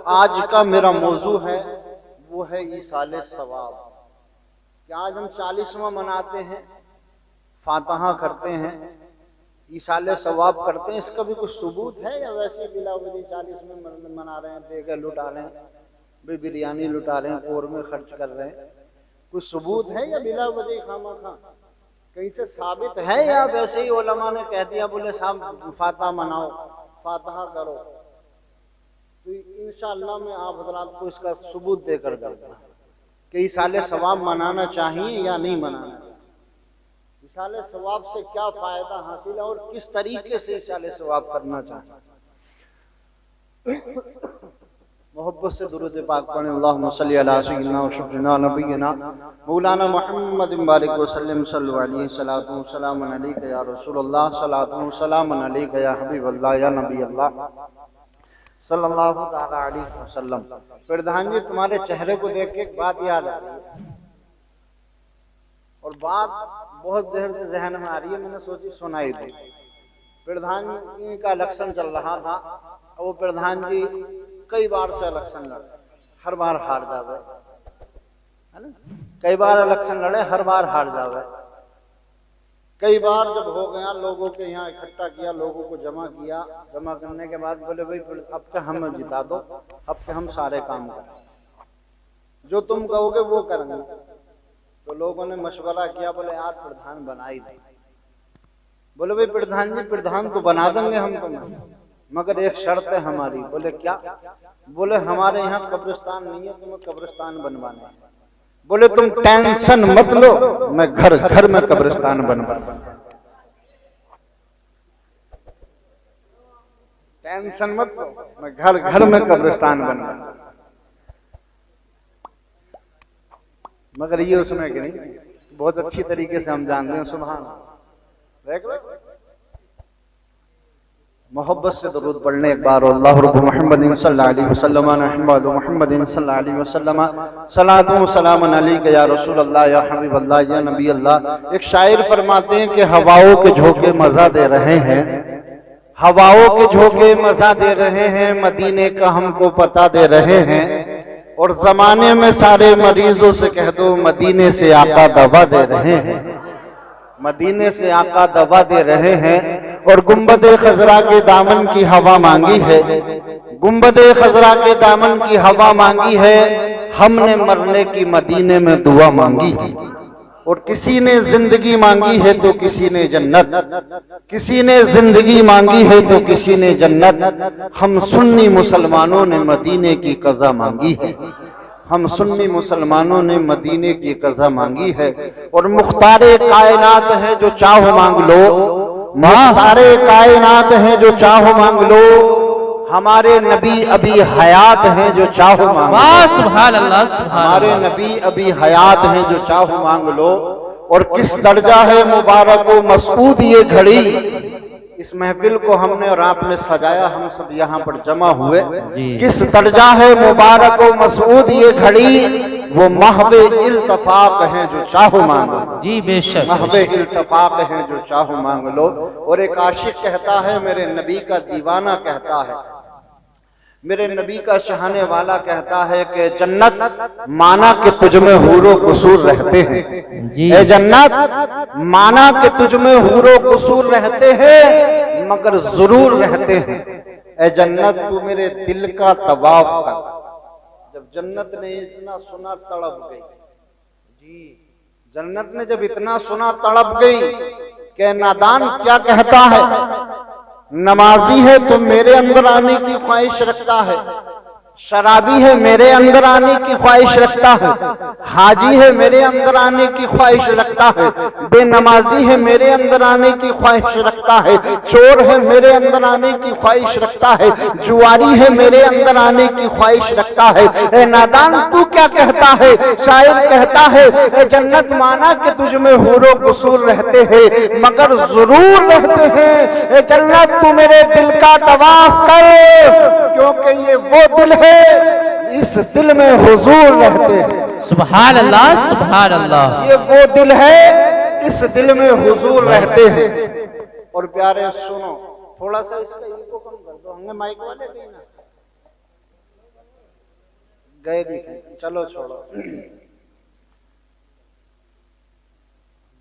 आज का मेरा मौजू है वो है ईसाले सवाब। कि आज हम 40वां मनाते हैं, फातहा करते हैं, ईसाले सवाब करते हैं, इसका भी कुछ सबूत है या वैसे बिला वजह 40 में मना रहे हैं, देगा लुटा रहे हैं, भाई बिरयानी लुटा रहे हैं, कौरमे खर्च कर रहे हैं? कुछ सबूत है या बिला वजह खामा खा कहीं से साबित है, या वैसे ही उलमा ने कह दिया बोले साहब फातहा मनाओ, फातहा करो? तो इंशाअल्लाह मैं आप हजरात को इसका सबूत देकर जाऊंगा कि ईसाले सवाब मनाना चाहिए या नहीं मनाना चाहिए, ईसाले सवाब से क्या फायदा हासिल है और किस तरीके से ईसाले सवाब करना चाहिए। मोहब्बत से दुरूद पाक पढ़ें। अल्लाहुम्मा सल्ली अला सय्यिदिना व शुफीना नबीना मौलाना मुहम्मद बारिक वसल्लम सल्लल्लाहु अलैहि सलातु व सलाम अलैका या रसूलल्लाह सलातु व सलाम अलैका या हबीबल्लाह या नबी अल्लाह सल्लल्लाहु तआला अलैहि वसल्लम। प्रधान जी, तुम्हारे चेहरे को देख के एक बात याद आ रही है और बात बहुत देर से जहन में आ रही है, मैंने सोची सुनाई दी। प्रधान जी का इलेक्शन चल रहा था, वो प्रधान जी कई बार से इलेक्शन लड़े, हर बार हार जावे, है ना? कई बार इलेक्शन लड़े, हर बार हार जावे। कई बार जब हो गया, लोगों के यहाँ इकट्ठा किया, लोगों को जमा किया, जमा करने के बाद बोले भाई अब के हमें जिता दो, अब के हम सारे काम करें, जो तुम कहोगे वो करेंगे। तो लोगों ने मशवरा किया, बोले यार प्रधान बना ही नहीं। बोले भाई प्रधान जी प्रधान तो बना देंगे हम तुम्हें, मगर एक शर्त है हमारी। बोले क्या? बोले हमारे यहाँ कब्रिस्तान नहीं है, तुम्हें कब्रिस्तान बनवाना है। बोले तुम टेंशन मत लो, मैं घर घर में कब्रिस्तान बनवा, टेंशन मत लो, मैं घर घर में कब्रिस्तान बनवा। मगर ये उसमें कि नहीं, बहुत अच्छी तरीके से हम जानते हैं। सुभान अल्लाह। मोहब्बत से दरूद पढ़ने एक बार। अल्लाह रब्बु मुहम्मदिन सल्लल्लाहु अलैहि वसल्लम अहमदु मुहम्मदिन सल्लल्लाहु अलैहि वसल्लम सलातु व सलामुन अलैका या रसूल अल्लाह या हबीब अल्लाह या नबी अल्लाह। एक शायर फरमाते हैं कि हवाओं के झोंके मजा दे रहे हैं, हवाओं के झोंके मजा दे रहे हैं, मदीने का हमको पता दे रहे हैं, और जमाने में सारे मरीजों से कह दो मदीने से आका दवा दे रहे हैं, मदीने से आका दवा दे रहे हैं। और गुंबदे खजरा के दामन की हवा मांगी है, गुंबदे खजरा के दामन की हवा मांगी है, हमने मरने की मदीने में दुआ मांगी है। और किसी ने जिंदगी मांगी है तो किसी ने जन्नत, किसी ने जिंदगी मांगी है तो किसी ने जन्नत। हम सुन्नी मुसलमानों ने मदीने की कज़ा मांगी है, हम सुन्नी मुसलमानों ने मदीने की कज़ा मांगी है। और मुख्तारे कायनात है जो चाहो मांग लो, मुख्तारे कायनात है जो चाहो मांग लो, हमारे नबी अभी हयात हैं जो चाहो मांग लो। सुभान अल्लाह, हमारे नबी अभी हयात हैं जो चाहो मांग लो। और किस दर्जा है मुबारक व मसऊद ये घड़ी, इस महफिल को हमने और आपने सजाया, हम सब यहाँ पर जमा हुए। किस दर्जा है मुबारक व मसऊद ये घड़ी, वो महबे इल्तफाक है जो चाहो मांग लो। जी बेशक, महबे इल्तफाक है जो चाहो मांग लो। और एक आशिक कहता है, मेरे नबी का दीवाना कहता है, मेरे नबी का चाहने वाला कहता है कि जन्नत माना कि तुझ में हूरो कसूर रहते हैं, ए जन्नत माना कि तुझ में हूरो कसूर रहते हैं, मगर जरूर रहते हैं। ए जन्नत तू मेरे दिल का तवाफ कर। जब जन्नत ने इतना सुना तड़प गई, जी जन्नत ने जब इतना सुना तड़प गई कि नादान क्या कहता है, नमाजी है तो मेरे अंदर आने की ख्वाहिश रखता है, शराबी है मेरे अंदर आने की ख्वाहिश रखता है, हाजी है मेरे अंदर आने की ख्वाहिश रखता है, बेनमाजी है मेरे अंदर आने की ख्वाहिश रखता है, चोर है मेरे अंदर आने की ख्वाहिश रखता है, जुआरी है मेरे अंदर आने की ख्वाहिश रखता है। ए नादान तू क्या कहता है? शायर कहता है, ए जन्नत माना कि तुझ में हूरो कसूर रहते हैं, मगर जरूर रहते हैं। ए जन्नत तू मेरे दिल का तवाफ कर, क्योंकि ये वो दिल है, इस दिल में हुजूर रहते हैं। सुभान अल्लाह, सुभान अल्लाह। ये वो दिल है, इस दिल में हुजूर रहते हैं। और प्यारे सुनो, थोड़ा सा इसका इको कम कर दो, हमने माइक वाले भी ना गए दिखे, चलो छोड़ो।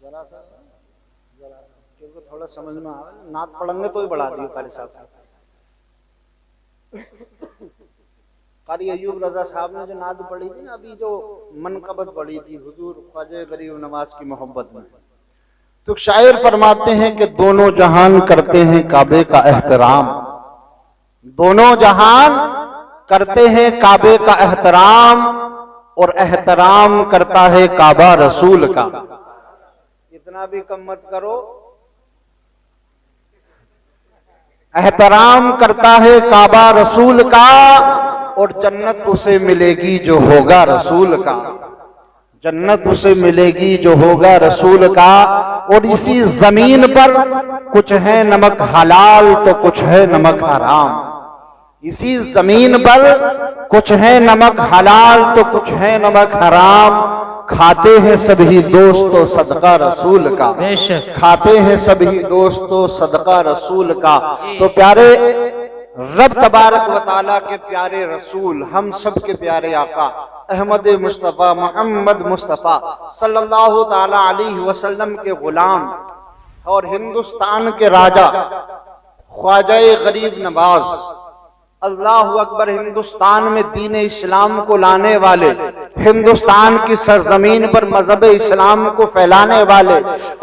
जरा क्योंकि थोड़ा समझ में आवे, नात पढ़ेंगे तो ही बढ़ा दियो कारी साहब। कारी अयूब रजा साहब ने जो नात पढ़ी थी ना, अभी जो मनकबत पढ़ी थी हुजूर ख्वाजा गरीब नवाज की मोहब्बत में, तो शायर फरमाते हैं कि दोनों जहान करते हैं काबे का एहतराम, दोनों जहान करते हैं काबे का एहतराम, और एहतराम करता है काबा रसूल का। इतना भी कम मत करो। एहतराम करता है काबा रसूल का, और जन्नत उसे मिलेगी जो होगा रसूल का, जन्नत उसे मिलेगी जो होगा रसूल का। और इसी जमीन पर कुछ है नमक हलाल तो कुछ है नमक हराम, इसी जमीन पर कुछ है नमक हलाल तो कुछ है नमक हराम। खाते हैं सभी दोस्तों सदका रसूल का, खाते हैं सभी दोस्तों सदका रसूल का। तो प्यारे रब तबारक व तआला के प्यारे रसूल, हम सब के प्यारे आका अहमद मुस्तफ़ा मोहम्मद मुस्तफ़ा सल्लल्लाहु ताला अलैहि वसल्लम के गुलाम और हिंदुस्तान के राजा ख्वाजा गरीब नवाज, अल्लाह अकबर, हिंदुस्तान में दीन इस्लाम को लाने वाले, हिंदुस्तान की सरजमीन पर मजहब इस्लाम को फैलाने वाले,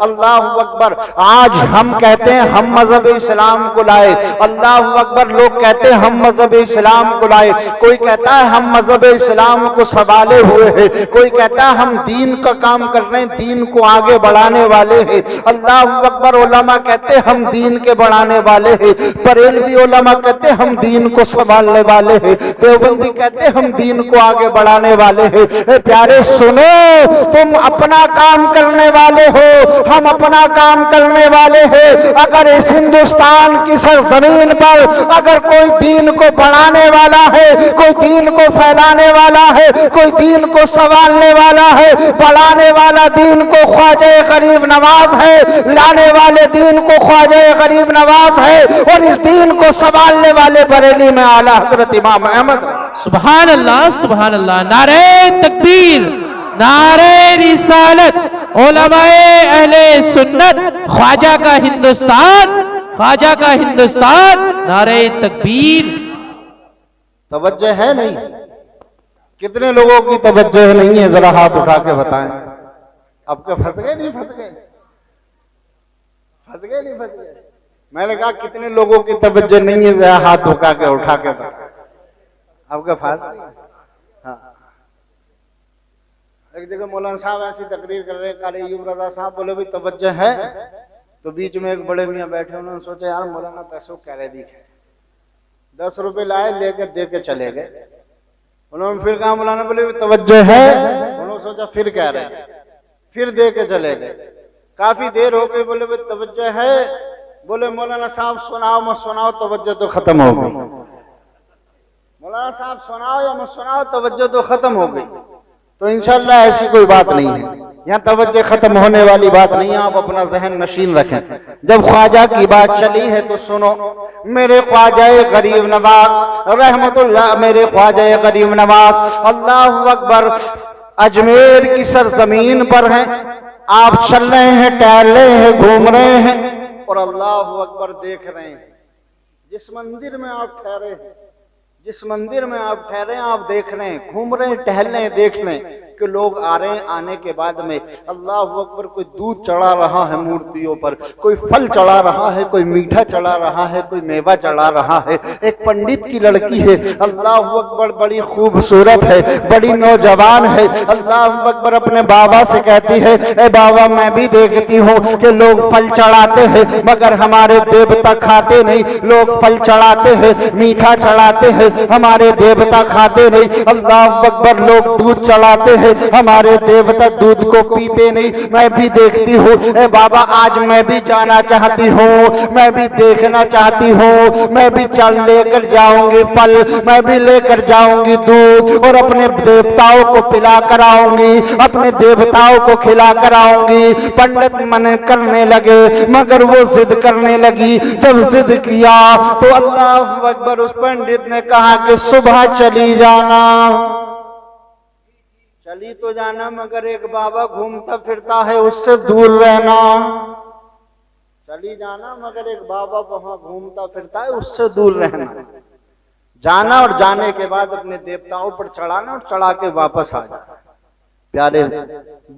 अल्लाह अकबर। आज हम कहते हैं हम मजहब इस्लाम को लाए, अल्लाह अकबर, लोग कहते हैं हम मजहब इस्लाम को लाए। कोई कहता है हम मजहब इस्लाम को संभाले हुए हैं, कोई कहता है हम दीन का काम कर रहे हैं, दीन को आगे बढ़ाने वाले हैं। अल्लाह अकबर, उलमा कहते हैं हम दीन के बढ़ाने वाले हैं, बरेलवी उलमा कहते हैं हम दीन को संभालने वाले हैं, देवबंदी कहते हैं हम दीन को आगे बढ़ाने वाले हैं। प्यारे सुनो, तुम अपना काम करने वाले हो, हम अपना काम करने वाले हैं। अगर इस हिंदुस्तान की सरजमीन पर अगर कोई दीन को बढ़ाने वाला है, कोई दीन को फैलाने वाला है, कोई दीन को संभालने वाला है, बढ़ाने वाला दीन को ख्वाजा गरीब नवाज है, लाने वाले दीन को ख्वाजा गरीब नवाज है, और इस दीन को संभालने वाले बरेली में आला हजरत इमाम अहमद। सुभान अल्लाह, सुभान अल्लाह। नारे तकबीर, नारे रिसालत, उलमाए अहले सुन्नत, ख्वाजा का हिंदुस्तान, ख्वाजा का हिंदुस्तान, नारे तकबीर। तवज्जो है नहीं? कितने लोगों की तवज्जो नहीं है, जरा हाथ उठा के बताएं। आपके फंस गए नहीं फंस गए? फंस गए नहीं फंस गए? मैंने कहा कितने लोगों की तवज्जो नहीं है, जरा हाथ उठा के बताएं। आपका फास नहीं? हाँ। एक जगह मौलाना साहब ऐसी तकरीर कर रहे, कारी अयूब रजा साहब बोले भी तवज्जो है, तो बीच में एक बड़े मियाँ बैठे, उन्होंने सोचा यार मौलाना पैसों कह रहे दिखे, 10 रुपए लाए, लेकर दे के चले गए। उन्होंने फिर कहा मौलाना, बोले तवज्जो है, उन्होंने सोचा फिर कह रहे, फिर दे के चले गए। काफी देर हो गई, बोले तवज्जो है, बोले मौलाना साहब सुनाओ मत सुनाओ, तवज्जो तो खत्म हो गई। मौलाना साहब सुनाओ या मत सुनाओ, तवज्जो तो खत्म हो गई। तो इंशाल्लाह ऐसी कोई बात नहीं है, यहाँ तवज्जो खत्म होने वाली बात नहीं है। आप अपना जहन नशीन रखें। जब ख्वाजा की बात चली है तो सुनो, मेरे ख्वाजा गरीब नवाज रहमतुल्लाह, मेरे ख्वाजा गरीब नवाज अल्लाह अकबर अजमेर की सरजमीन पर हैं। आप चल रहे हैं, टहल रहे हैं, घूम रहे हैं, और अल्लाह अकबर देख रहे हैं जिस मंदिर में आप ठहरे हैं, जिस मंदिर में आप ठहरे हैं, आप देख रहे हैं, घूम रहे हैं, टहल रहे हैं, देख रहे हैं कि लोग आ रहे हैं। आने के बाद में अल्लाह अकबर, कोई दूध चढ़ा रहा है मूर्तियों पर, कोई फल चढ़ा रहा है, कोई मीठा चढ़ा रहा है, कोई मेवा चढ़ा रहा है। एक पंडित की लड़की है, अल्लाह अकबर, बड़ी खूबसूरत है, बड़ी नौजवान है। अल्लाह अकबर अपने बाबा से कहती है, ए बाबा, मैं भी देखती हूँ कि लोग फल चढ़ाते हैं, मगर हमारे देवता खाते नहीं। लोग फल चढ़ाते हैं, मीठा चढ़ाते हैं, हमारे देवता खाते नहीं। अल्लाह अकबर, लोग दूध चढ़ाते हैं, हमारे देवता दूध को पीते नहीं। मैं भी देखती हूँ, ए बाबा, आज मैं भी जाना चाहती हूँ, मैं भी देखना चाहती हूँ, मैं भी चल लेकर जाऊंगी फल, मैं भी लेकर जाऊंगी दूध, और अपने देवताओं को पिला कर आऊंगी, अपने देवताओं को खिला कर आऊंगी। पंडित मन करने लगे, मगर वो जिद करने लगी। जब जिद किया तो अल्लाह अकबर, उस पंडित ने कहा कि सुबह चली जाना, चली तो जाना मगर एक बाबा घूमता फिरता है उससे दूर रहना। चली जाना मगर एक बाबा वहां घूमता फिरता है उससे दूर रहना। जाना और जाने के बाद अपने देवताओं पर चढ़ाना और चढ़ा के वापस आ जाना। प्यारे,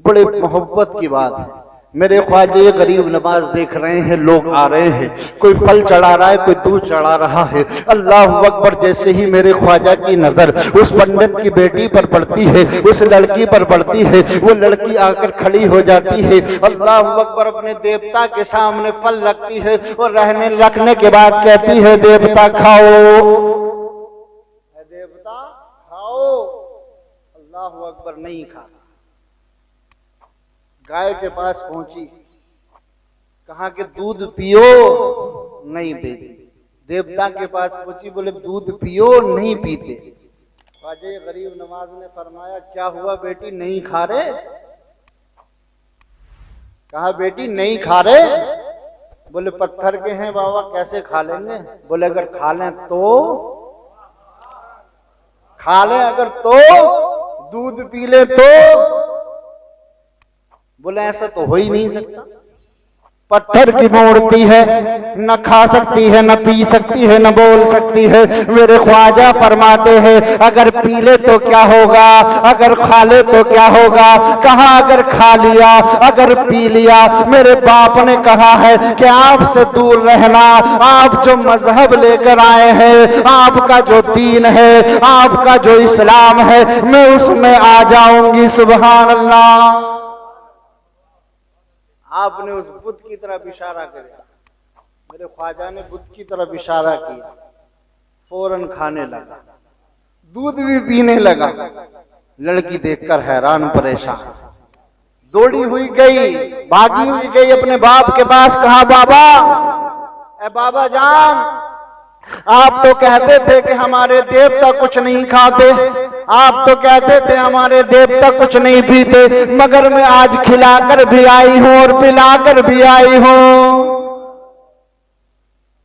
बड़े मोहब्बत की बात है। मेरे ख्वाजा गरीब नवाज देख रहे हैं, लोग आ रहे हैं, कोई फल चढ़ा रहा है, कोई दूध चढ़ा रहा है। अल्लाह अकबर। जैसे ही मेरे ख्वाजा की नजर उस पंडित की बेटी पर पड़ती है, उस लड़की पर पड़ती है, वो लड़की आकर खड़ी हो जाती है। अल्लाह अकबर। अपने देवता के सामने फल रखती है और रखने के बाद कहती है, देवता खाओ, देवता खाओ। अल्लाह अकबर। नहीं खाता। गाय के पास पहुंची, कहा कि दूध पियो, नहीं पीती। देवता के पास पहुंची, बोले दूध पियो, नहीं पीते। ख्वाजा गरीब नवाज ने फरमाया, क्या हुआ बेटी, नहीं खा रहे? कहा बेटी नहीं खा रहे? बोले पत्थर के हैं बाबा, कैसे खा लेंगे? बोले अगर खा लें तो खा लें, अगर तो दूध पी ले तो। बोले ऐसा तो हो ही नहीं सकता, पत्थर की मूर्ति है, न खा सकती है, न पी सकती है, न बोल सकती है। मेरे ख्वाजा फरमाते हैं, अगर पी ले तो क्या होगा, अगर खा ले तो क्या होगा? कहा अगर खा लिया, अगर पी लिया, मेरे बाप ने कहा है कि आपसे दूर रहना। आप जो मजहब लेकर आए हैं, आपका जो दीन है, आपका जो इस्लाम है, मैं उसमें आ जाऊंगी। सुभान अल्लाह। आपने उस बुद्ध की तरफ इशारा किया, मेरे ख्वाजा ने बुद्ध की तरफ इशारा किया, फौरन खाने लगा, दूध भी पीने लगा। लड़की देखकर हैरान परेशान, दौड़ी हुई गई, भागी हुई गई अपने बाप के पास। कहा बाबा, ए बाबा जान, आप तो कहते थे कि हमारे देवता कुछ नहीं खाते, आप तो कहते थे हमारे देवता कुछ नहीं पीते, मगर मैं आज खिलाकर भी आई हूं और पिलाकर भी आई हूं।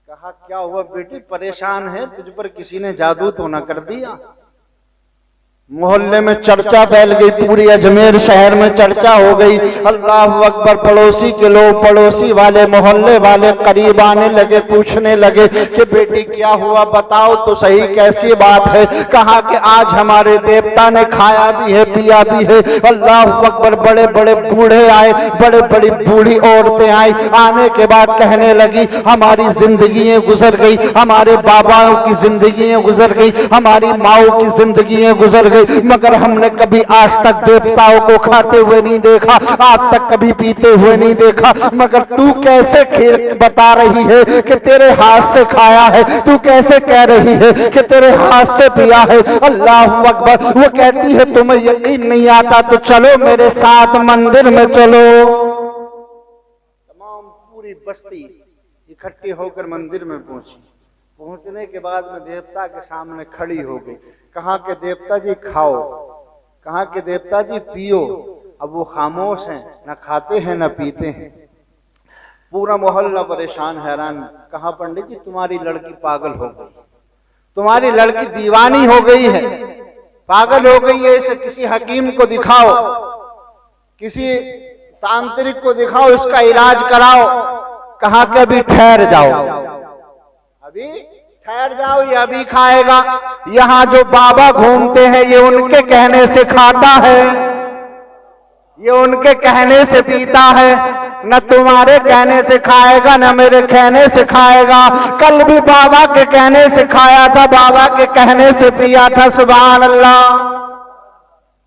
कहा क्या हुआ बेटी, परेशान है, तुझ पर किसी ने जादू तो न कर दिया? मोहल्ले में चर्चा फैल गई, पूरी अजमेर शहर में चर्चा हो गई। अल्लाह अकबर। पड़ोसी के लोग, पड़ोसी वाले, मोहल्ले वाले करीब आने लगे, पूछने लगे कि बेटी क्या हुआ, बताओ तो सही, कैसी बात है? कहा कि आज हमारे देवता ने खाया भी है, पिया भी है। अल्लाह अकबर। बड़े बड़े बूढ़े आए, बड़े बड़ी बूढ़ी औरतें आई। आने के बाद कहने लगी, हमारी जिंदगियां गुजर गई, हमारे बाबाओं की जिंदगियां गुजर गई, हमारी माओ की जिंदगियां गुजर गई, मगर हमने कभी आज तक देवताओं को खाते हुए नहीं देखा, आज तक कभी पीते हुए नहीं देखा। मगर तू कैसे बता रही है कि तेरे हाथ से खाया है? तू कैसे कह रही है कि तेरे हाथ से पिया है? अल्लाह अकबर। वो कहती है, तुम्हें यकीन नहीं आता तो चलो मेरे साथ मंदिर में चलो। तमाम पूरी बस्ती इकट्ठी होकर मंदिर में पहुंची। पहुंचने के बाद में देवता के सामने खड़ी हो गई। कहा कि देवता जी खाओ, कहा कि देवता जी पियो। अब वो खामोश हैं, न खाते हैं न पीते हैं। पूरा मोहल्ला परेशान हैरान। कहा पंडित जी तुम्हारी लड़की पागल हो गई, तुम्हारी लड़की दीवानी हो गई है, पागल हो गई है, इसे किसी हकीम को दिखाओ, किसी तांत्रिक को दिखाओ, इसका इलाज कराओ। कहा कि अभी ठहर जाओ, अभी ठहर जाओ, ये अभी खाएगा। यहाँ जो बाबा घूमते हैं ये उनके कहने से खाता है, ये उनके कहने से पीता है, न तुम्हारे कहने से खाएगा न मेरे कहने से खाएगा। कल भी बाबा के कहने से खाया था, बाबा के कहने से पिया था। सुभान अल्लाह।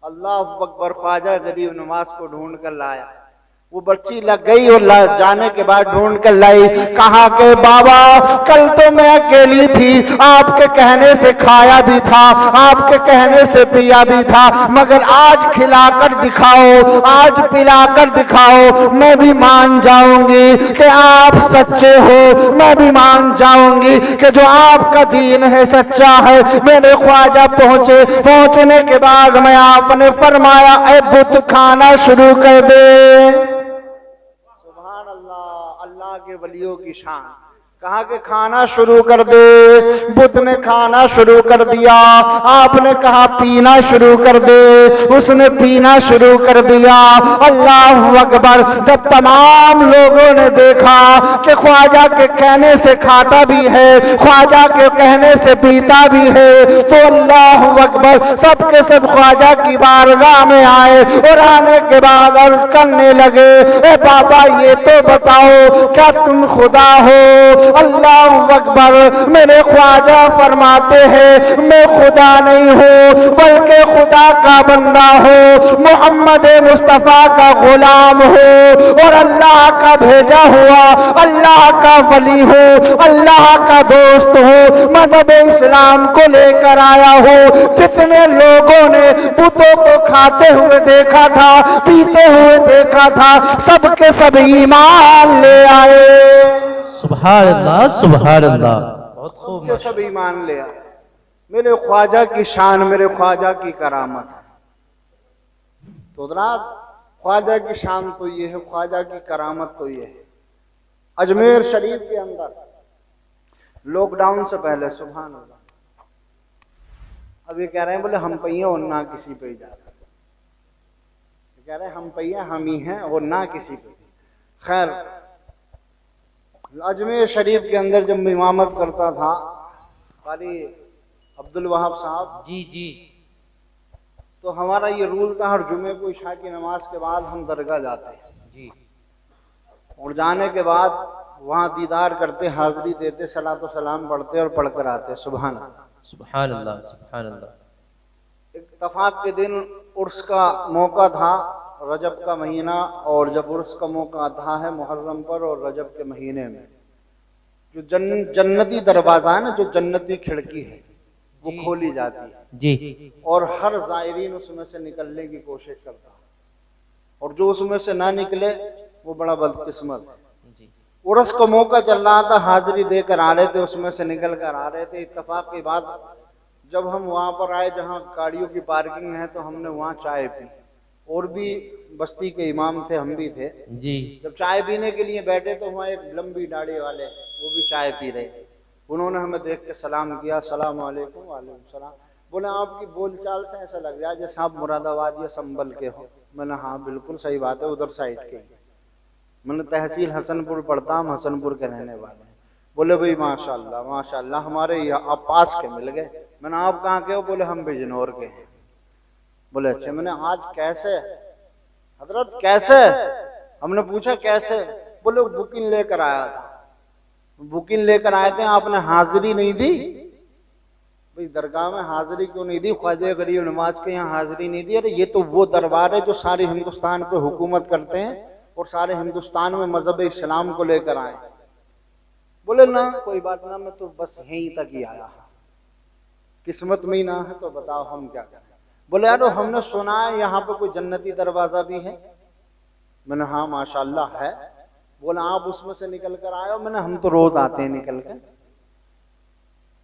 अल्लाह अकबर। ख्वाजा गरीब नवाज को ढूंढ कर लाया। वो बच्ची लग गई और जाने के बाद ढूंढ कर लाई। कहा कि बाबा कल तो मैं अकेली थी, आपके कहने से खाया भी था, आपके कहने से पिया भी था, मगर आज खिलाकर दिखाओ, आज पिलाकर दिखाओ, मैं भी मान जाऊंगी कि आप सच्चे हो, मैं भी मान जाऊंगी कि जो आपका दीन है सच्चा है। मेरे ख्वाजा पहुंचे, पहुंचने के बाद मैं आपने फरमाया, ऐ बुत खाना शुरू कर दे। अल्लाह के वलियों की शान। कहा कि खाना शुरू कर दे, बुद्ध ने खाना शुरू कर दिया। आपने कहा पीना शुरू कर दे, उसने पीना शुरू कर दिया। अल्लाह अकबर। जब तमाम लोगों ने देखा कि ख्वाजा के कहने से खाता भी है, ख्वाजा के कहने से पीता भी है, तो अल्लाह अकबर सबके सब ख्वाजा की बारगाह में आए और आने के बाद अर्ज करने लगे, ए बाबा ये तो बताओ क्या तुम खुदा हो? अल्लाह अकबर। मेरे ख्वाजा फरमाते हैं मैं खुदा नहीं हूँ बल्कि खुदा का बंदा हूँ, मोहम्मद मुस्तफा का गुलाम हूँ और अल्लाह का भेजा हुआ अल्लाह का वली हूँ, अल्लाह का दोस्त हूँ, मजहब इस्लाम को लेकर आया हूँ। कितने लोगों ने बुतों को खाते हुए देखा था, पीते हुए देखा था, सबके सब ईमान ले आए। सुभान अल्लाह, सुभान अल्लाह। बहुत खूब। सबके सब ईमान ले आए। मेरे ख्वाजा की शान, मेरे ख्वाजा की करामत। तो हज़रात ख्वाजा की शान तो ये है, ख्वाजा की करामत तो ये है। अजमेर शरीफ के अंदर लॉकडाउन से पहले, सुभान अल्लाह, अब ये कह रहे हैं बोले हम पहिए और ना किसी पे जाते, कह रहे हैं हम पहिए हम ही हैं और ना किसी पे। खैर अजमेर शरीफ के अंदर जब इमामत करता था कारी अब्दुल वहाब साहब जी जी, तो हमारा ये रूल था हर जुमे को इशा की नमाज के बाद हम दरगाह जाते हैं जी, और जाने के बाद वहाँ दीदार करते, हाजिरी देते, सलातो सलाम पढ़ते और पढ़कर आते। सुभान अल्लाह, सुभान अल्लाह, सुभान अल्लाह। इत्तफाक के दिन उर्स का मौका था, रजब का महीना, और जब उर्स का मौका आता है मुहर्रम पर और रजब के महीने में, जो जन्नती दरवाजा है ना, जो जन्नती खिड़की है वो खोली जाती है जी, और हर ज़ायरीन उसमें से निकलने की कोशिश करता है, और जो उसमें से ना निकले वो बड़ा बदकिस्मत है। उर्स का मौका चल रहा था, हाजिरी देकर आ रहे थे, उसमें से निकल कर आ रहे थे। इत्तफाक की बात, जब हम वहाँ पर आए जहाँ गाड़ियों की पार्किंग है, तो हमने वहाँ चाय पी, और भी बस्ती के इमाम थे, हम भी थे जी। जब चाय पीने के लिए बैठे तो वहाँ एक लंबी दाढ़ी वाले वो भी चाय पी रहे थे। उन्होंने हमें देख के सलाम किया, सलाम वालेकुम। वालेकुम सलाम। बोले आपकी बोलचाल से ऐसा लग रहा है जैसे आप मुरादाबाद या संभल के हो। मैंने हाँ बिल्कुल सही बात है, उधर साइड के। मैंने तहसील हसनपुर पढ़ता, हम हसनपुर के रहने वाले हैं। बोले भाई माशाल्लाह माशाल्लाह, हमारे यहाँ आप पास के मिल गए। मैंने आप कहाँ के हो? बोले हम बिजनौर के हैं। बोले अच्छा। मैंने आज कैसे हजरत, कैसे? हमने पूछा कैसे? बोले बुकिंग लेकर आया था। बुकिंग लेकर आए थे, आपने हाजिरी नहीं दी। भाई दरगाह में हाजिरी क्यों नहीं दी? ख्वाजा गरीब नवाज के यहाँ हाजिरी नहीं दी। अरे ये तो वो दरबार है जो सारे हिंदुस्तान पे हुकूमत करते हैं और सारे हिंदुस्तान में मजहब इस्लाम को लेकर आए। बोले ना कोई बात ना, मैं तो बस यहीं तक ही आया, किस्मत में ही ना है तो बताओ हम क्या करें। बोले यार हमने सुना है यहाँ पे कोई जन्नती दरवाजा भी है। मैंने हाँ माशाल्लाह है। बोला आप उसमें से निकल कर आए हो? मैंने हम तो रोज आते हैं निकल कर।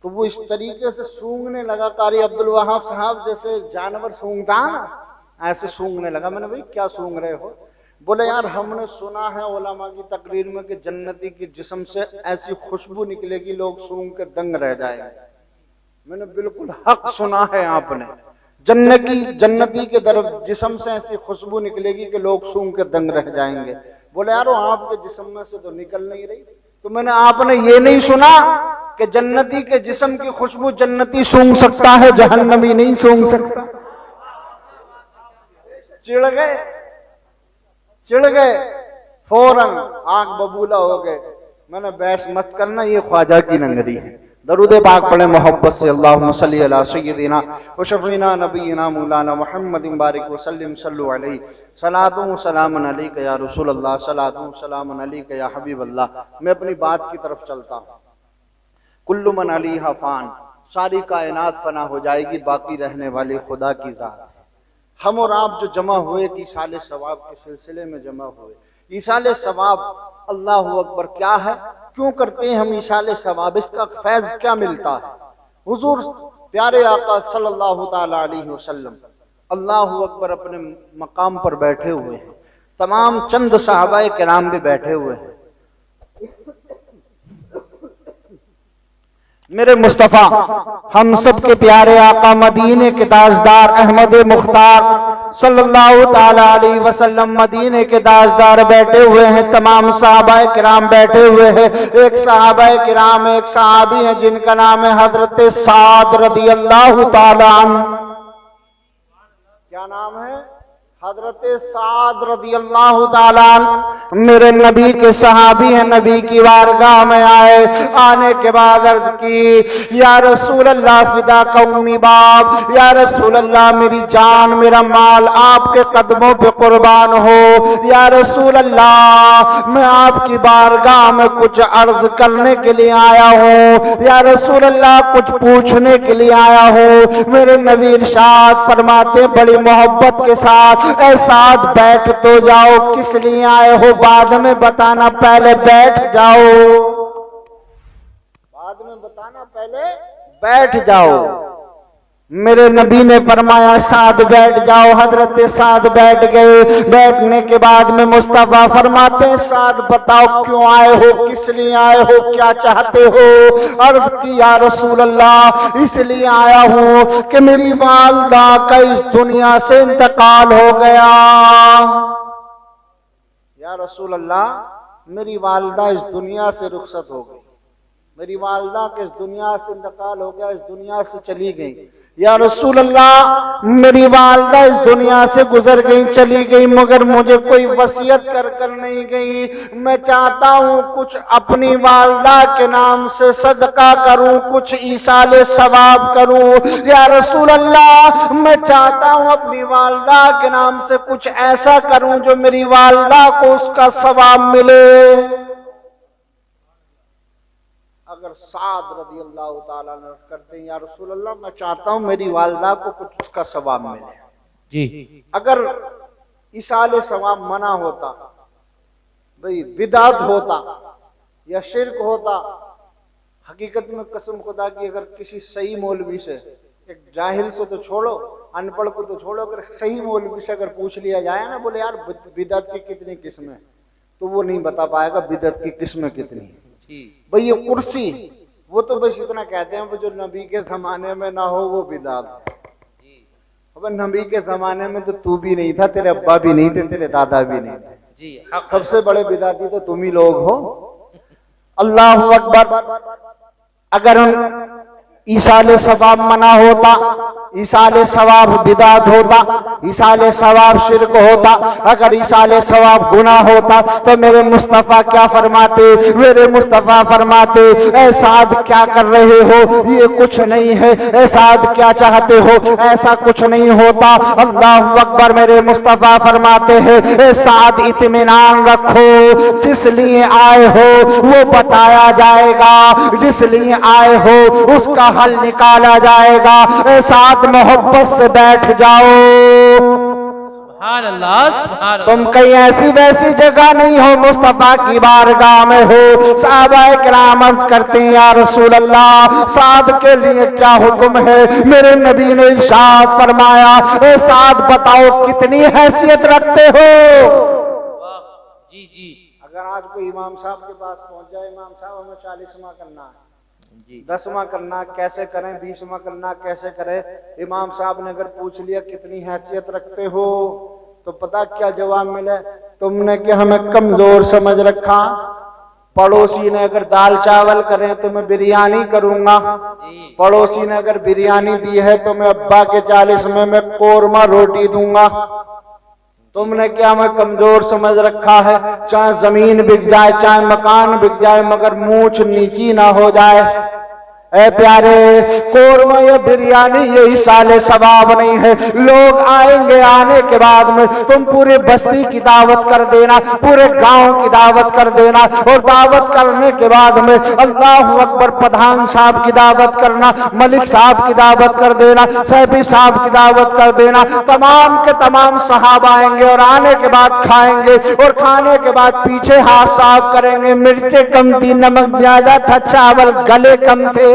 तो वो इस तरीके से सूंघने लगा, कारी अब्दुल वहाब साहब जैसे जानवर सूंघता ना, ऐसे सूंघने लगा। मैंने भाई क्या सूंघ रहे हो? बोले यार हमने सुना है उलमा की तकरीर में कि जन्नती के जिस्म से ऐसी खुशबू निकलेगी लोग सूंघ के दंग रह जाएंगे। मैंने बिल्कुल हक सुना है आपने, जन्नती के जिस्म से ऐसी खुशबू निकलेगी कि लोग सूंघ के दंग रह जाएंगे। बोले यार आपके जिस्म में से तो निकल नहीं रही। तो मैंने आपने ये नहीं सुना कि जन्नती के जिस्म की खुशबू जन्नती सूंघ सकता है, जहन्नमी नहीं सूंघ सकता। चिढ़ गए फौरन, आंख बबूला हो गए। मैंने बहस मत करना, ये ख्वाजा की नंगरी है। दरूद पाक पढ़े मोहब्बत से। अल्लाहुम्मा सल्ली अला सय्यिदिना व शफीना नबीना मौलाना मुहम्मदिन बारिक व सल्लिम सल्लु अलैहि सलातु व सलामुन अलैका या रसूल अल्लाह, सलातु व सलामुन अलैका या हबीब अल्लाह। मैं अपनी बात की तरफ चलता हूँ। कुल्लु मन अलैहा फान, सारी कायनात फना हो जाएगी, बाकी रहने वाली खुदा की जात है। हम और आप जो जमा हुए ईसाले सवाब के सिलसिले में जमा हुए, ईसाले सवाब अल्लाहु अकबर क्या है, क्यों करते हैं हम ईसाले सवाब, इसका फैज क्या मिलता है? हुजूर प्यारे आका सल्लल्लाहु ताला अलैहि वसल्लम अल्लाहु अकबर अपने मकाम पर बैठे हुए हैं, तमाम चंद सहाबाए किराम भी बैठे हुए हैं। मेरे मुस्तफ़ा हम सब के प्यारे आका मदीने के ताजदार अहमद मुख्तार सल्लल्लाहु ताला अलैहि वसल्लम मदीने के ताजदार बैठे हुए हैं। तमाम सहाबाए किराम बैठे हुए हैं। एक सहाबाए किराम एक सहाबी है जिनका नाम है हजरत साद रदी अल्लाह ताला अन्हु। क्या नाम है? हजरत साद रदी अल्लाह ताला अन्हु मेरे नबी के सहाबी हैं। नबी की वारगाह में आए। आने के बाद अर्ज की, या रसूल अल्लाह फिदा का उम्मी बाप, या रसूल अल्लाह मेरी जान मेरा माल आपके कदमों पे कुर्बान हो। या रसूल अल्लाह मैं आपकी बारगाह में कुछ अर्ज करने के लिए आया हूँ। या रसूल अल्लाह कुछ पूछने के लिए आया हूँ। मेरे नबी इरशाद फरमाते बड़ी मोहब्बत के साथ, ऐ साथ बैठ तो जाओ, किस लिए आए हो बाद में बताना, पहले बैठ जाओ। बाद में बताना, पहले बैठ जाओ। मेरे नबी ने फरमाया साद बैठ जाओ। हजरत साद बैठ गए। बैठने के बाद में मुस्तफा फरमाते हैं साद बताओ क्यों आए हो, किस लिए आए हो, क्या चाहते हो? अर्ज की, या रसूल अल्लाह इसलिए आया हूं कि मेरी वालदा का इस दुनिया से इंतकाल हो गया। या रसूल अल्लाह मेरी वालदा इस दुनिया से रुखसत हो गई, मेरी वालदा के इस दुनिया से इंतकाल हो गया, इस दुनिया से चली गई। या रसूल अल्लाह मेरी वालदा इस दुनिया से गुजर गई, चली गई, मगर मुझे कोई वसीयत कर कर नहीं गई। मैं चाहता हूं कुछ अपनी वालदा के नाम से सदका करूं, कुछ ईसाले सवाब करूं। या रसूल अल्लाह मैं चाहता हूं अपनी वालदा के नाम से कुछ ऐसा करूं जो मेरी वालदा को उसका सवाब मिले। अगर साद रज़ी अल्लाह ताला अन्हु करते हैं, या रसूल अल्लाह मैं चाहता हूं मेरी वालदा को कुछ उसका सवाब मिले जी। अगर इसाले सवाब मना होता, भाई बिदात होता या शिरक होता, हकीकत में कसम खुदा की अगर किसी सही मौलवी से, एक जाहिल से तो छोड़ो, अनपढ़ को तो छोड़ो, अगर सही मौलवी से अगर पूछ लिया जाए ना, बोले यार बिदअत की कितनी किस्में, तो वो नहीं बता पाएगा बिदअत की किस्में कितनी। भाई ये कुर्सी, वो तो बस इतना कहते हैं जो नबी के जमाने में ना हो वो बिदात है। अब नबी के जमाने में तो तू भी नहीं था, तेरे अब्बा भी नहीं थे, तेरे दादा भी नहीं थे जी। सबसे बड़े बिदाती तो तुम ही लोग हो। अल्लाहु अकबर। अगर ईसाले सवाब मना होता, ईसाले सवाब बिदात होता, ईसाले सवाब शिरक होता, अगर ईसाले सवाब गुनाह होता तो मेरे मुस्तफ़ा क्या फरमाते? मेरे मुस्तफ़ा फरमाते ऐ साद क्या कर रहे हो, ये कुछ नहीं है। ऐ साद क्या चाहते हो, ऐसा कुछ नहीं होता। अल्लाहु अकबर। मेरे मुस्तफ़ा फरमाते हैं ऐ साद इत्मीनान रखो, जिस लिए आए हो वो बताया जाएगा, जिस लिए आए हो उसका हल निकाला जाएगा। साथ मोहब्बत से बैठ जाओ। सुभान अल्लाह, सुभान अल्लाह। तुम कहीं ऐसी वैसी जगह नहीं हो, मुस्तफा की बारगाह में हो। सहाबाए किराम अर्ज करते हैं या रसूल अल्लाह साद के लिए क्या हुक्म है? मेरे नबी ने इरशाद फरमाया ए साद बताओ कितनी हैसियत रखते हो? जी जी। अगर आज कोई इमाम साहब के पास पहुंच जाए, इमाम साहब हमें 40वां करना है जी, 10वां करना कैसे करें, 20वां करना कैसे करें, इमाम साहब ने अगर पूछ लिया कितनी हैसियत रखते हो, तो पता क्या जवाब मिले? तुमने क्या हमें कमजोर समझ रखा? पड़ोसी ने अगर दाल चावल करें तो मैं बिरयानी करूंगा, पड़ोसी ने अगर बिरयानी दी है तो मैं अब्बा के 40 में मैं कोरमा रोटी दूंगा। तुमने क्या हमें कमजोर समझ रखा है? चाहे जमीन बिक जाए, चाहे मकान बिक जाए, मगर मूंछ नीची ना हो जाए। ऐ प्यारे, कोरमा या बिरयानी ये इसाले सवाब नहीं है। लोग आएंगे, आने के बाद में तुम पूरे बस्ती की दावत कर देना, पूरे गांव की दावत कर देना, और दावत करने के बाद में अल्लाहु अकबर प्रधान साहब की दावत करना, मलिक साहब की दावत कर देना, सैफी साहब की दावत कर देना। तमाम के तमाम साहब आएंगे और आने के बाद खाएंगे, और खाने के बाद पीछे हाथ साफ करेंगे, मिर्चें कम थी, नमक ज्यादा था, चावल गले कम थे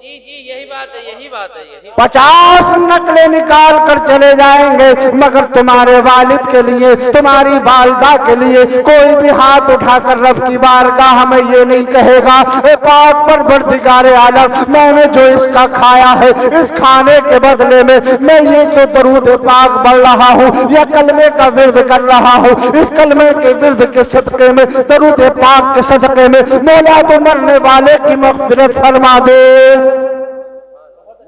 जी जी, यही बात है, यही बात है, यही 50 नकलें निकाल कर चले जाएंगे, मगर तुम्हारे वालिद के लिए, तुम्हारी वालदा के लिए कोई भी हाथ उठाकर रब की बारगाह में ये नहीं कहेगा, ए पाक परवरदिगारे आलम, मैंने जो इसका खाया है, इस खाने के बदले में मैं ये तो दरूद पाक पढ़ रहा हूँ या कलमे का विर्द कर रहा हूँ, इस कलमे के विर्द के सदके में, दरूद पाक के सदके में मौला तो मरने वाले की मग़फ़िरत फरमा दे।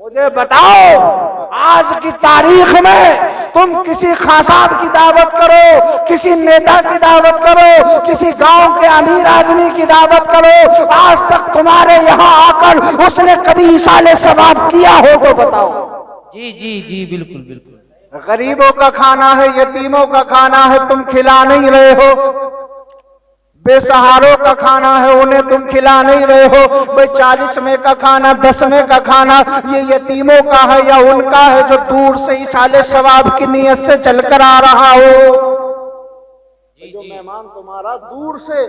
मुझे बताओ, आज की तारीख में तुम किसी खासाब की दावत करो, किसी नेता की दावत करो, किसी गांव के अमीर आदमी की दावत करो, आज तक तुम्हारे यहाँ आकर उसने कभी इसाले सवाब किया हो तो बताओ। जी जी जी, बिल्कुल बिल्कुल। गरीबों का खाना है, यतीमों का खाना है, तुम खिला नहीं रहे हो। बेसहारों का खाना है, उन्हें तुम खिला नहीं रहे हो। भाई 40 में का खाना, 10 में का खाना ये यतीमों का है या उनका है जो दूर से इसाले सवाब की नीयत से चलकर आ रहा हो। जो मेहमान तुम्हारा दूर से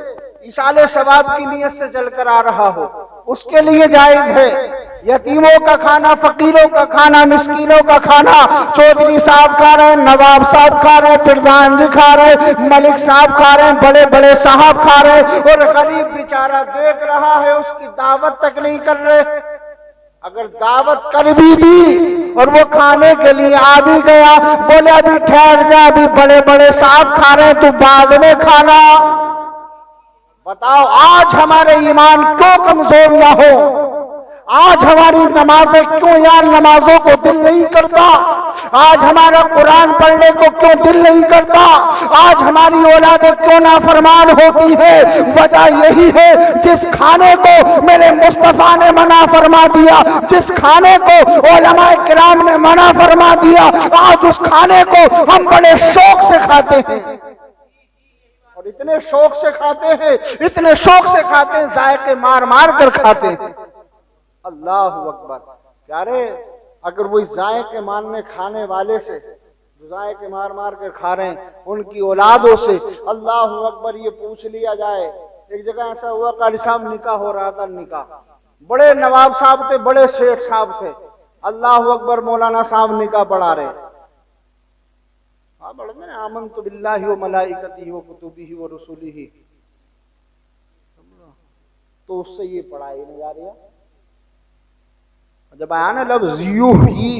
इसाले सवाब की नीयत से चलकर आ रहा हो, उसके लिए जायज है। यतीमों का खाना, फकीरों का खाना, मिस्कीनों का खाना, चौधरी साहब खा रहे हैं, नवाब साहब खा रहे हैं, प्रधान जी खा रहे हैं, मलिक साहब खा रहे हैं, बड़े बड़े साहब खा रहे हैं, और गरीब बेचारा देख रहा है, उसकी दावत तक नहीं कर रहे। अगर दावत कर भी दी और वो खाने के लिए आ भी गया, बोले अभी ठहर जा, अभी बड़े बड़े साहब खा रहे हैं, तू बाद में खाना। बताओ, आज हमारे ईमान क्यों कमजोर ना हो? आज हमारी नमाजें क्यों यार नमाजों को दिल नहीं करता? आज हमारा कुरान पढ़ने को क्यों दिल नहीं करता? आज हमारी औलादें क्यों नाफरमान होती है? वजह यही है, जिस खाने को मेरे मुस्तफा ने मना फरमा दिया, जिस खाने को उलमाए किराम ने मना फरमा दिया, आज उस खाने को हम बड़े शौक से खाते हैं। और इतने शौक से खाते हैं, इतने शौक से खाते हैं, जायके मार मार कर खाते हैं। अल्लाह अकबर। प्यारे, अगर वो जायके मारने खाने वाले से, जो जायके मार मार कर खा रहे हैं, उनकी औलादों से अल्लाह अकबर ये पूछ लिया जाए। एक जगह ऐसा हुआ, कारी साहब निकाह हो रहा था, निकाह, बड़े नवाब साहब थे, बड़े सेठ साहब थे, अल्लाह अकबर, मौलाना साहब निकाह पढ़ा रहे। आमन्तु बिल्लाहि व मलाइकतिही व कुतुबिही व रुसुलिही, तो उससे ये पढ़ाई नहीं जा रही। जब आया ना लफ्ज़ यू ही,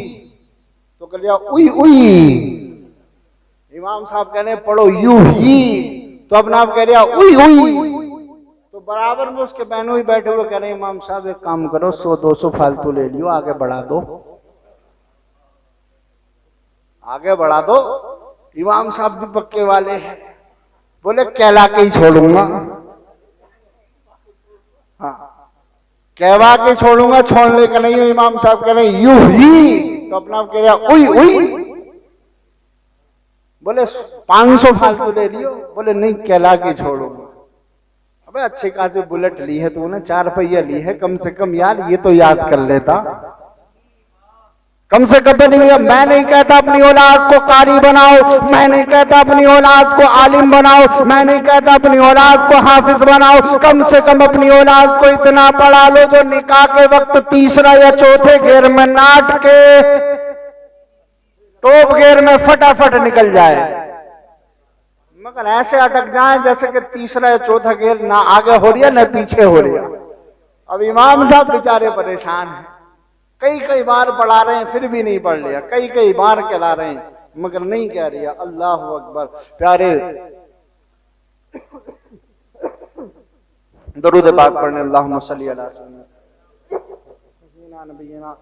तो कर लिया उई उई। इमाम साहब कह रहे हैं पढ़ो यू ही, तो अपना आप कह रहा उई उई। तो बराबर में उसके बहनों ही बैठे हुए कह रहे हैं इमाम साहब एक काम करो, 100-200 फालतू ले लियो, आगे बढ़ा दो, आगे बढ़ा दो। इमाम साहब भी पक्के वाले हैं, बोले कहला के ही छोड़ूंगा। हाँ, कहवा के छोड़ूंगा, छोड़ने का नहीं हो। इमाम साहब कह रहे यू ही, तो अपना आप कह रहा उई उई। बोले 500 फालतू ले लियो, बोले नहीं कहला के छोड़ूंगा। अबे अच्छे खासे बुलेट ली है तूने, 4 पहिया ली है, कम से कम यार ये तो याद कर लेता, कम से कम नहीं। मैं नहीं कहता अपनी औलाद को कारी बनाओ, मैं नहीं कहता अपनी औलाद को आलिम बनाओ, मैं नहीं कहता अपनी औलाद को हाफिज बनाओ, कम से कम अपनी औलाद को इतना पढ़ा लो जो निकाह के वक्त तीसरा या चौथे घेर में नाट के टॉप घेर में फटाफट निकल जाए, मगर ऐसे अटक जाए जैसे कि तीसरा या चौथा घेर ना आगे हो रहा ना पीछे हो रहा। अब इमाम साहब बेचारे परेशान हैं, कई बार पढ़ा रहे हैं फिर भी नहीं पढ़ लिया, कई बार कहला रहे हैं मगर नहीं कह रही। अल्लाह अकबर। प्यारे, दरूद पाक पढ़ने, अल्लाहुम्मा सल्ली अला सय्यिदिना नबीना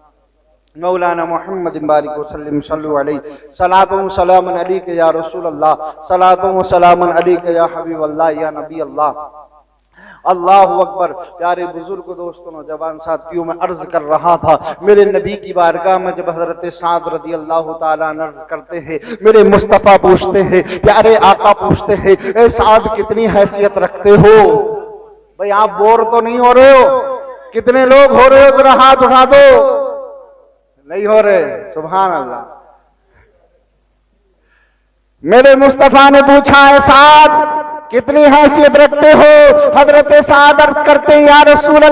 मौलाना मोहम्मद बारिक वसल्लम सल्लु अलैहि, सलातु व सलामुन अलैका या रसूल अल्लाह, सलातु व सलामुन अलैका या हबीब अल्लाह, या नबी अल्लाह। अल्लाह अकबर। प्यारे बुजुर्ग दोस्तों, नौजवान साथियों, में अर्ज कर रहा था, मेरे नबी की बारगाह में जब हजरत साद रदी अल्लाह ताला अर्ज करते हैं, मेरे मुस्तफ़ा पूछते हैं, प्यारे आका पूछते हैं, ए साद कितनी हैसियत रखते हो? भाई आप बोर तो नहीं हो रहे हो? कितने लोग हो रहे हो? जरा हाथ उठा दो। नहीं हो रहे? सुभान अल्लाह। मेरे मुस्तफ़ा ने पूछा है साद कितनी हैसियत रखते हो। हजरत साद अर्ज करते हैं, या रसूल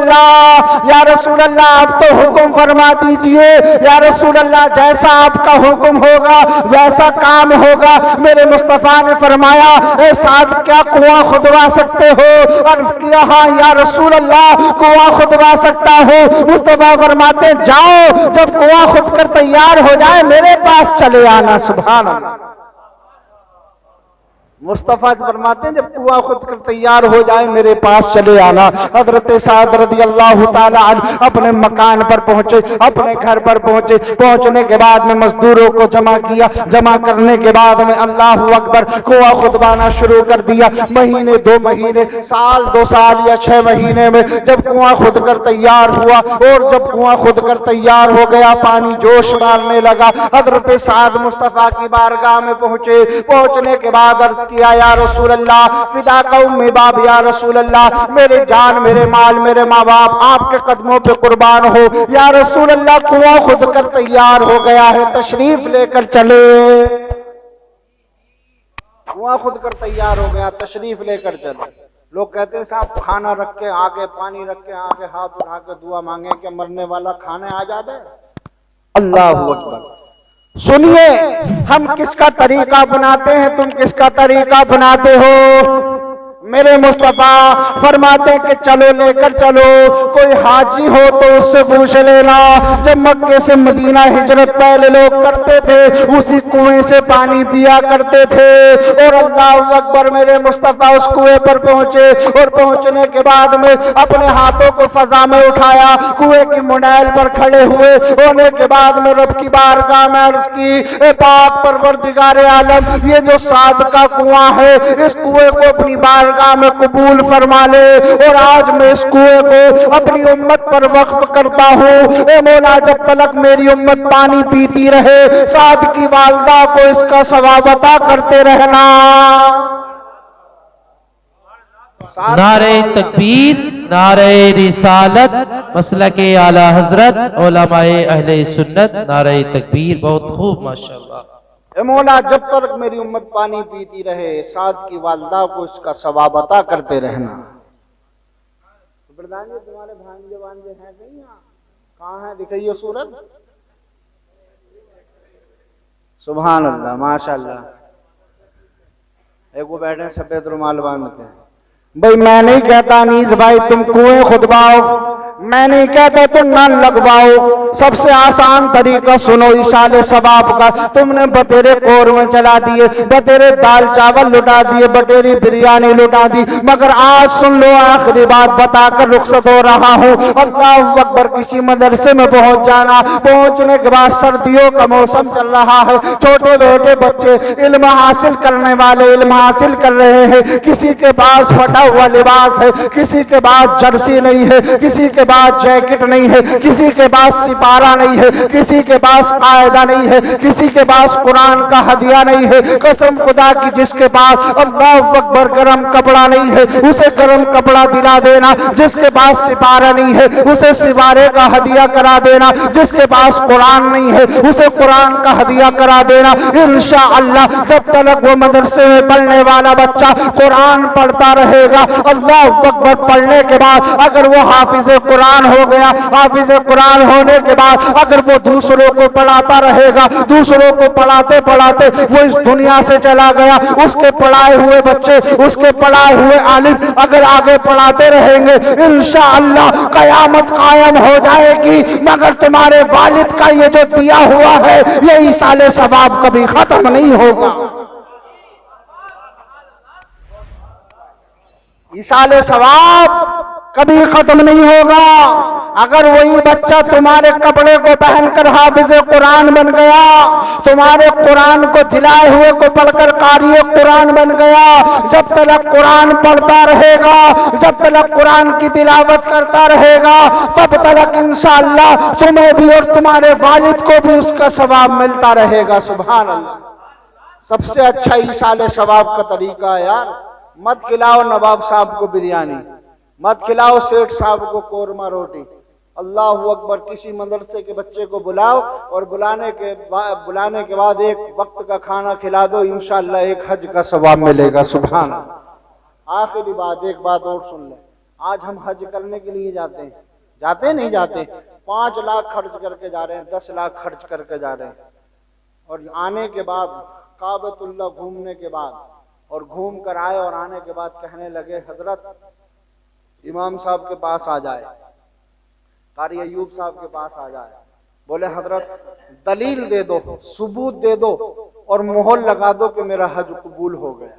अल्लाह आप तो हुक्म फरमा दीजिए। या रसूल अल्लाह जैसा आपका हुक्म होगा वैसा काम होगा। मेरे मुस्तफा ने फरमाया, ए साद क्या कुआं खुदवा सकते हो? अर्ज किया, हाँ या रसूल अल्लाह कुआं खुदवा सकता हूँ। मुस्तफा फरमाते, जाओ जब कुआं खुद कर तैयार हो जाए मेरे पास चले आना। सुभान अल्लाह। मुस्तफा फरमाते हैं, जब कुआं खुद कर तैयार हो जाए मेरे पास चले आना। हजरत साद रज़ी अल्लाह ताला अन्हु अपने मकान पर पहुंचे, अपने घर पर पहुंचे। पहुंचने के बाद में मजदूरों को जमा किया। जमा करने के बाद में अल्लाहु अकबर कुआं खुदवाना शुरू कर दिया। महीने 2 महीने, साल 2 साल या 6 महीने में जब कुआं खुद कर तैयार हुआ और जब कुआं खुद कर तैयार हो गया, पानी जोश मारने लगा। हजरत साद मुस्तफा की बारगाह में पहुंचे। पहुंचने के बाद अर्ज किया, या रसूल अल्लाह फिदा कौम बाब, या रसूल अल्लाह मेरे जान मेरे माल मेरे माँ बाप आपके कदमों पे कुर्बान हो। या रसूल अल्लाह कुआं खुद कर तैयार हो गया है, तशरीफ लेकर चले। कुआं खुद कर तैयार हो गया, तशरीफ लेकर चले। लोग कहते हैं साहब खाना रख के आगे, पानी रख के आगे, हाथ उठा के दुआ मांगे कि मरने वाला खाने आ जाए। अल्लाह अकबर। सुनिए, हम किसका तरीका बनाते हैं, तुम किसका तरीका बनाते हो? मेरे मुस्तफा फरमाते कि चलो लेकर चलो। कोई हाजी हो तो उससे पूछ लेना। जब मक्के से मदीना हिजरत पहले लोग करते थे, उसी कुएं से पानी पिया करते थे। और अल्लाह अकबर, मेरे मुस्तफा उस कुएं पर पहुंचे और पहुंचने के बाद में अपने हाथों को फजा में उठाया, कुएं की मुंडाइल पर खड़े हुए। होने के बाद में रब की बारगाह में अर्ज की, ए पाक परवरदिगार आलम, ये जो साद का कुआं है, इस कुएं को अपनी बारगाह में कबूल फरमा ले। और आज मैं इस कुएं को अपनी उम्मत पर वक्फ करता हूँ। ए मौला, जब तक मेरी उम्मत पानी पीती रहे, साद की वालदा को इसका सवाब अता करते रहना। नारे तकबीर, नारे रिसालत, मसलके आला हजरत, उलमाए अहले सुन्नत, नारे तकबीर। बहुत खूब, माशाअल्लाह। ए मौला, जब तक मेरी उम्मत पानी पीती रहे, साद की वालदा को इसका सवाब अता करते रहना। प्रधान जी, तुम्हारे भांजे वांजे हैं कहीं? कहाँ है, दिखाइए सूरत। सुभान अल्लाह, माशाअल्लाह। एक वो बैठे सफेद रुमाल बांध के। भाई मैं नहीं कहता अनीस भाई तुम कुएं खुदवाओ, मैं नहीं कहता तुम नल लगवाओ। सबसे आसान तरीका सुनो इशाले सवाब का। तुमने बतेरे कोर में चला दिए, बतेरे दाल चावल लुटा दिए, बटेरी बिरयानी लुटा दी। मगर आज सुन लो, आखिरी बात बताकर रुखसत हो रहा हूँ। अल्लाह अकबर, किसी मदरसे में पहुंच जाना। पहुंचने के बाद सर्दियों का मौसम चल रहा है, छोटे छोटे बच्चे इल्म हासिल करने वाले इल्म हासिल कर रहे हैं। किसी के पास फटा हुआ लिबास है, किसी के पास जर्सी नहीं है, किसी के पास जैकेट नहीं है, किसी के पास सिपारा नहीं है, किसी के पास कायदा नहीं है, किसी के पास कुरान का हदिया नहीं है। कसम खुदा की, जिसके पास अल्लाह अकबर गरम कपड़ा नहीं है उसे गरम कपड़ा दिला देना। जिसके पास सिपारा नहीं है उसे सिपारे का हदिया करा देना। जिसके पास कुरान नहीं है उसे कुरान का हदिया करा देना। इंशाअल्लाह जब तक वो मदरसे में पढ़ने वाला बच्चा कुरान पढ़ता रहेगा, अल्लाह अकबर, पढ़ने के बाद अगर वो हाफिज कुरान हो गया, हाफिज कुरान होने के बाद अगर वो दूसरों को पढ़ाता रहेगा, दूसरों को पढ़ाते पढ़ाते वो इस दुनिया से चला गया, उसके पढ़ाए हुए बच्चे, उसके पढ़ाए हुए आलिम अगर आगे पढ़ाते रहेंगे, इंशाअल्लाह कयामत कायम हो जाएगी। मगर तुम्हारे वालिद का ये जो दिया हुआ है, ये इसाले सवाब कभी खत्म नहीं होगा। इसाले सवाब कभी खत्म नहीं होगा। अगर वही बच्चा तुम्हारे कपड़े को पहनकर हाफिज कुरान बन गया, तुम्हारे कुरान को दिलाए हुए को पढ़कर कारी कुरान बन गया, जब तक कुरान पढ़ता रहेगा, जब तक कुरान की तिलावत करता रहेगा, तब तक इंशाअल्लाह तुम्हें भी और तुम्हारे वालिद को भी उसका सवाब मिलता रहेगा। सुभान अल्लाह। सबसे अच्छा इसाले सवाब का तरीका है यार, मत खिलाओ नवाब साहब को बिरयानी, मत खिलाओ सेठ साहब को कोरमा रोटी। अल्लाह अकबर, किसी मदरसे के बच्चे को बुलाओ और बुलाने के बाद एक वक्त का खाना खिला दो, इंशाअल्लाह एक हज का सवाब मिलेगा। सुभान। आखिरी बात, एक बात और सुन ले। आज हम हज करने के लिए जाते हैं, जाते नहीं जाते? 5 लाख खर्च करके जा रहे हैं, 10 लाख खर्च करके जा रहे हैं, और आने के बाद काबतुल्लाह घूमने के बाद, और घूम कर आए और आने के बाद कहने लगे हजरत इमाम साहब के पास आ जाए, कारी अयूब साहब के पास आ जाए, बोले हजरत दलील दे दो, सबूत दे दो और मोहर लगा दो कि मेरा हज कबूल हो गया।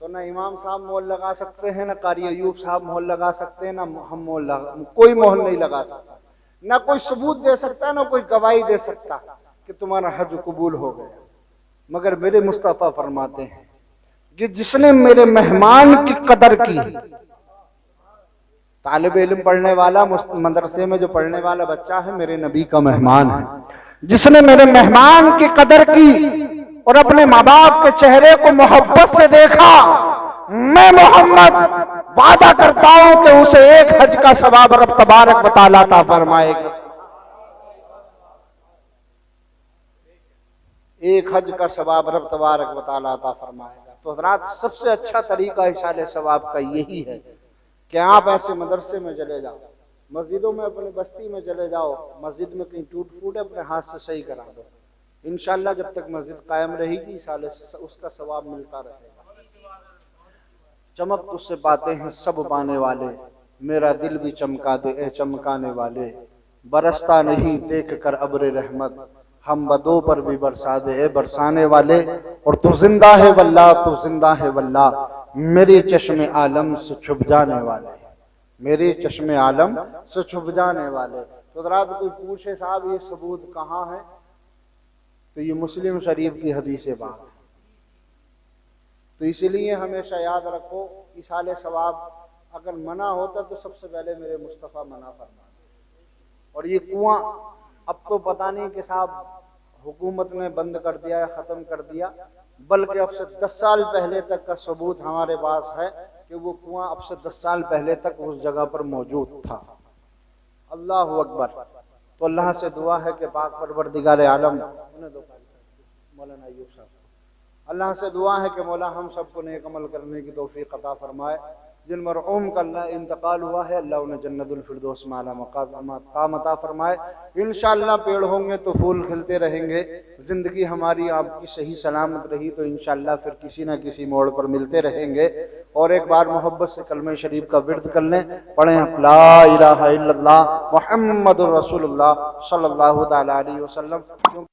तो ना इमाम साहब मोहर लगा सकते हैं, ना कारी अयूब साहब मोहर लगा सकते हैं, ना हम मोहर लगा, कोई मोहर नहीं लगा सकता, ना कोई सबूत दे सकता, ना कोई गवाही दे सकता कि तुम्हारा हज कबूल हो गया। मगर मेरे मुस्तफा फरमाते हैं कि जिसने मेरे मेहमान की कदर की, तालिब इल्म पढ़ने वाला, मदरसे में जो पढ़ने वाला बच्चा है, मेरे नबी का मेहमान है, जिसने मेरे मेहमान की कदर की और अपने माँ बाप के चेहरे को मोहब्बत से देखा, मैं मोहम्मद वादा करता हूं कि उसे एक हज का सवाब रब तबारक व तआला अता फरमाएगा। एक हज का सवाब रब तबारक व तआला अता फरमाएगा। तो हज़रात, सबसे अच्छा तरीका इसाले सवाब का यही है कि आप ऐसे मदरसे में चले जाओ, मस्जिदों में, अपनी बस्ती में चले जाओ, मस्जिद में कहीं टूट फूट है अपने हाथ से सही करा दो। इंशाअल्लाह जब तक मस्जिद कायम रहेगी साले उसका सवाब मिलता रहेगा। चमक तुझसे पाते हैं सब पाने वाले, मेरा दिल भी चमका दे ए चमकाने वाले, बरसता नहीं देख कर अब्र रहमत, हम बदों पर भी बरसा दे ए बरसाने वाले। और तू जिंदा है वल्लाह, तू जिंदा है वल्लाह, मेरे चश्मे आलम से छुप जाने वाले, मेरे चश्मे आलम से छुप जाने वाले। तो जरा कोई पूछे साहब ये सबूत कहाँ है, तो ये मुस्लिम शरीफ की हदीस बात है। तो इसलिए हमेशा याद रखो, इसाले सवाब अगर मना होता तो सबसे पहले मेरे मुस्तफ़ा मना फरमा। और ये कुआं अब तो पता नहीं कि साहब हुकूमत ने बंद कर दिया या ख़त्म कर दिया, बल्कि अब से 10 साल पहले तक का सबूत हमारे पास है कि वो कुआं अब से 10 साल पहले तक उस जगह पर मौजूद था। अल्लाह अकबर। तो अल्लाह से दुआ है कि पाक परवरदिगार आलम, मौलाना अयूब साहब, अल्लाह से दुआ है कि मौला हम सबको नेक अमल करने की तौफीक अता फरमाए। जिन मरहूम का अल्लाह इंतकाल हुआ है, अल्लाह उन्हें जन्नतुल फिरदौस में आला मकाम अता फरमाए। इंशाअल्लाह पेड़ होंगे तो फूल खिलते रहेंगे, जिंदगी हमारी आपकी सही सलामत रही तो इंशाअल्लाह फिर किसी न किसी मोड़ पर मिलते रहेंगे। और एक बार मोहब्बत से कलमे शरीफ का विर्द कर लें, पढ़ें ला इलाहा इल्लल्लाह मुहम्मदुर रसूलुल्लाह सल्लल्लाहु अलैहि वसल्लम।